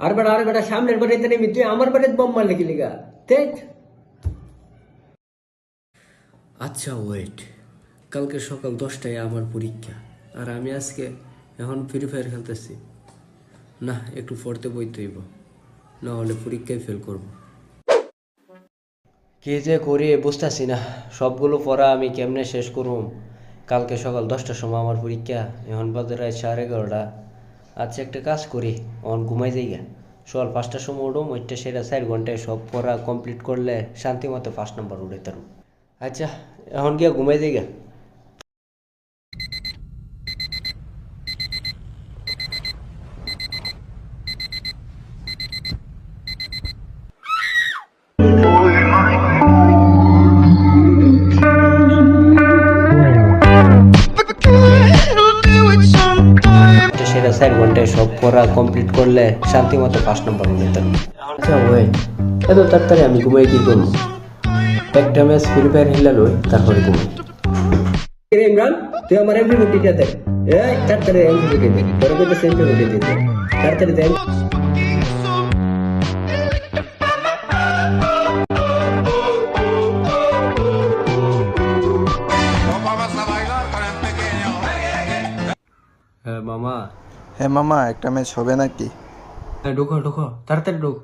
আর বেটা সামনের বাড়িতে নেমি তুই আমার বাড়িতে বোম মারলি কি লিগা তেজ। আচ্ছা ওয়েট, কালকে সকাল 10টায় আমার পরীক্ষা, আর আমি আজকে এখন ফ্রি ফায়ার খেলতেছি। না, একটু পড়তে বইতে হইব, না হলে পরীক্ষায় ফেল করব। কে যে করি বুঝতেছি না, সবগুলো পড়া আমি কেমনে শেষ করুম। কালকে সকাল 10টার সময় আমার পরীক্ষা, এখন বাজে রাত 11:30। আচ্ছা একটা কাজ করি, এখন ঘুমাই যাইগা, সকাল 5টার সময় উঠুম, ওইটা সেটা 4 ঘন্টায় সব পড়া কমপ্লিট করলে শান্তি মতো 1 নম্বর উঠাইতাম। আচ্ছা এখন গিয়া ঘুমাই যাইগা। সেটা 4 ঘন্টায় সব পড়া কমপ্লিট করলে শান্তি মতো 5 নম্বর উঠাইতাম। আচ্ছা ওই এত তাড়াতাড়ি আমি ঘুমাই কি করবো? একটা ম্যাচ ফ্রি ফায়ার হিলা লই, তারপরে ঘুমাই। রে ইমরান তুই আমার এমপি বুটিটা দে। এই তাড়াতাড়ি এমপি বুটি দে, তোর কইতে এমপি বুটি দে তাড়াতাড়ি দে। হ্যাঁ মামা। হ্যাঁ মামা, একটা ম্যাচ হবে নাকি? হ্যাঁ ঢুকো ঢুকো, তাড়াতাড়ি ঢুক।